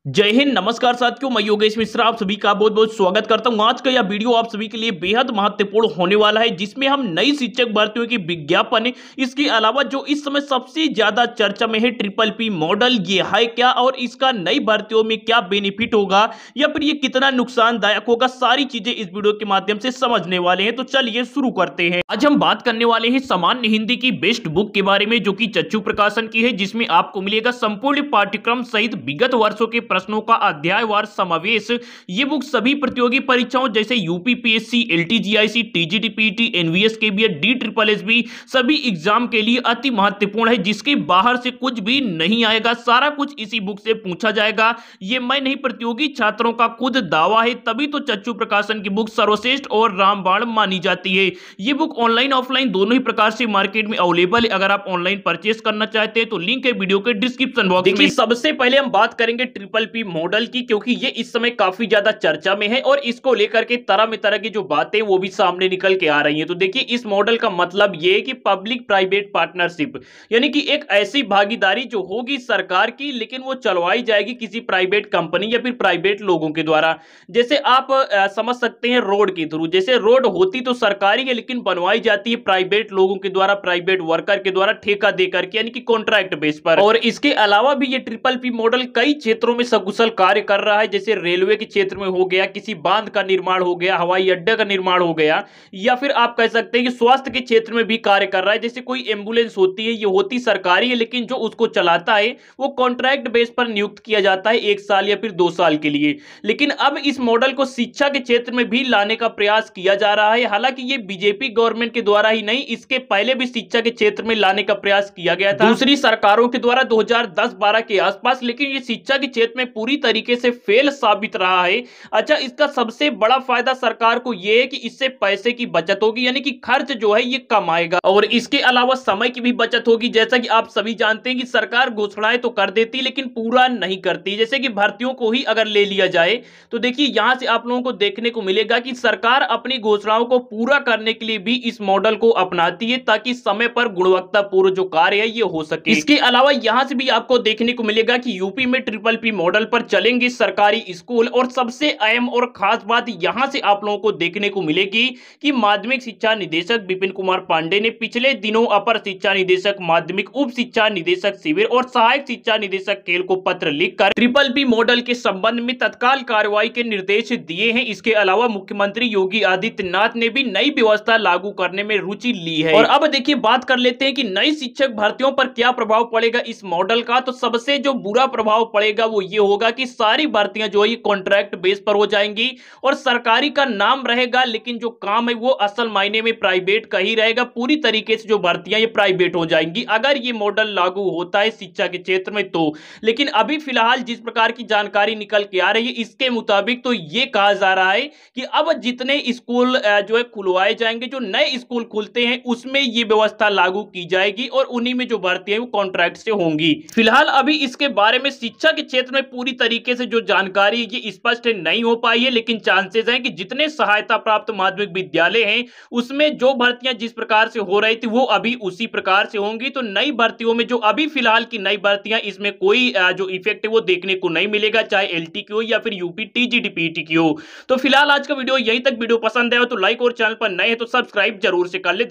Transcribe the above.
जय हिंद, नमस्कार साथियों, मैं योगेश मिश्रा आप सभी का बहुत बहुत स्वागत करता हूं। आज का यह वीडियो आप सभी के लिए बेहद महत्वपूर्ण होने वाला है, जिसमें हम नई शिक्षक भर्तियों की विज्ञापन है, इसके अलावा जो इस समय सबसे ज्यादा चर्चा में है ट्रिपल पी मॉडल, ये है क्या और इसका नई भर्तियों में क्या बेनिफिट होगा या फिर ये कितना नुकसानदायक होगा, सारी चीजें इस वीडियो के माध्यम से समझने वाले हैं। तो चलिए शुरू करते हैं। आज हम बात करने वाले हैं सामान्य हिंदी की बेस्ट बुक के बारे में, जो कि चच्चू प्रकाशन की है, जिसमें आपको मिलेगा संपूर्ण पाठ्यक्रम सहित विगत वर्षों के प्रश्नों का अध्यायवार समावेश। ये बुक सभी प्रतियोगी परीक्षाओं जैसे यूपीपीएससी, एलटीजीआईसी, टीजीटीपीटी, एनवीएस केबीएड, डीएसएसबी सभी एग्जाम के लिए अति महत्वपूर्ण है, जिसके बाहर से कुछ भी नहीं आएगा, सारा कुछ इसी बुक से पूछा जाएगा। ये मैं नहीं, प्रतियोगी छात्रों का खुद दावा है, तभी तो चच्चू प्रकाशन की बुक सर्वश्रेष्ठ और रामबाण मानी जाती है। ये बुक ऑनलाइन ऑफलाइन दोनों ही प्रकार से मार्केट में अवेलेबल है। अगर आप ऑनलाइन परचेस करना चाहते हैं तो लिंक है वीडियो के डिस्क्रिप्शन बॉक्स में। सबसे पहले हम बात करेंगे ट्रिपल पी मॉडल की, क्योंकि ये इस समय काफी ज्यादा चर्चा में है और इसको लेकर के तरह में तरह की जो बातें वो भी सामने निकल के आ रही हैं। तो देखिए, इस मॉडल का मतलब ये है कि पब्लिक प्राइवेट पार्टनरशिप, यानी कि एक ऐसी भागीदारी जो होगी सरकार की, लेकिन वो चलवाई जाएगी किसी प्राइवेट कंपनी या फिर प्राइवेट लोगों के द्वारा। जैसे आप समझ सकते हैं रोड के थ्रू, जैसे रोड होती तो सरकारी है, लेकिन बनवाई जाती है प्राइवेट लोगों के द्वारा, प्राइवेट वर्कर के द्वारा ठेका देकर के, यानी कि कॉन्ट्रैक्ट बेस पर। और इसके अलावा भी ये ट्रिपल पी मॉडल कई क्षेत्रों में सकुशल कार्य कर रहा है, जैसे रेलवे के क्षेत्र में हो गया, किसी बांध का निर्माण हो गया, हवाई अड्डे का निर्माण हो गया, या फिर आप कह सकते हैं कि स्वास्थ्य के क्षेत्र में भी कार्य कर रहा है। जैसे कोई एम्बुलेंस होती है, ये होती सरकारी है, लेकिन जो उसको चलाता है वो कॉन्ट्रैक्ट बेस पर नियुक्त किया जाता है 1 साल या फिर 2 साल के लिए। लेकिन अब इस मॉडल को शिक्षा के क्षेत्र में भी लाने का प्रयास किया जा रहा है। हालांकि ये बीजेपी गवर्नमेंट के द्वारा ही नहीं, इसके पहले भी शिक्षा के क्षेत्र में लाने का प्रयास किया गया था दूसरी सरकारों के द्वारा 2010-12 के आसपास, लेकिन ये शिक्षा के क्षेत्र में पूरी तरीके से फेल साबित रहा है। अच्छा, इसका सबसे बड़ा फायदा सरकार को यह है कि इससे पैसे की बचत होगी, यानी कि खर्च जो है ये कम आएगा, और इसके अलावा समय की भी बचत होगी। जैसा कि आप सभी जानते हैं कि सरकार घोषणाएं तो कर देती लेकिन पूरा नहीं करती। जैसे कि भर्तियों को ही अगर ले लिया जाए तो देखिए, यहां से आप लोगों को देखने को मिलेगा कि सरकार अपनी घोषणाओं को पूरा करने के लिए भी इस मॉडल को अपनाती है, ताकि समय पर गुणवत्तापूर्ण जो कार्य है ये हो सके। इसके अलावा यहां से भी आपको देखने को मिलेगा कि यूपी में ट्रिपल पी मॉडल पर चलेंगे सरकारी स्कूल, और सबसे अहम और खास बात यहां से आप लोगों को देखने को मिलेगी कि माध्यमिक शिक्षा निदेशक विपिन कुमार पांडे ने पिछले दिनों अपर शिक्षा निदेशक माध्यमिक, उप शिक्षा निदेशक शिविर और सहायक शिक्षा निदेशक खेल को पत्र लिखकर ट्रिपल पी मॉडल के संबंध में तत्काल कार्रवाई के निर्देश दिए हैं। इसके अलावा मुख्यमंत्री योगी आदित्यनाथ ने भी नई व्यवस्था लागू करने में रुचि ली है। और अब देखिए, बात कर लेते हैं कि नई शिक्षक भर्तियों पर क्या प्रभाव पड़ेगा इस मॉडल का। तो सबसे जो बुरा प्रभाव पड़ेगा वो ये होगा कि सारी भर्तियां जो है कॉन्ट्रैक्ट बेस पर हो जाएंगी और सरकारी का नाम रहेगा, लेकिन जो काम है वो असल मायने में प्राइवेट का ही रहेगा। पूरी तरीके से जो भर्तियां ये प्राइवेट हो जाएंगी अगर ये मॉडल लागू होता है शिक्षा के क्षेत्र में तो। लेकिन अभी फिलहाल जिस प्रकार की जानकारी निकल के आ रही है, इसके मुताबिक तो ये कहा जा रहा है कि अब जितने स्कूल जो है खुलवाए जाएंगे, जो नए स्कूल खुलते हैं उसमें ये व्यवस्था लागू की जाएगी और उन्हीं में जो भर्तियां वो कॉन्ट्रैक्ट से होंगी। फिलहाल अभी इसके बारे में शिक्षा के क्षेत्र में पूरी तरीके से जो जानकारी ये स्पष्ट नहीं हो पाई है, लेकिन चांसेस हैं कि जितने सहायता प्राप्त माध्यमिक विद्यालय हैं उसमें जो भर्तियां जिस प्रकार से हो रही थी वो अभी उसी प्रकार से होंगी। तो नई भर्तियों में जो अभी फिलहाल की नई भर्तियां, इसमें कोई जो इफेक्ट है वो देखने को नहीं मिलेगा, चाहे एलटी की हो या फिर यूपी टीजीटीपीटी की हो। तो फिलहाल आज का वीडियो यहीं तक। वीडियो पसंद है तो लाइक और चैनल पर नए हैं तो सब्सक्राइब जरूर से कर ले।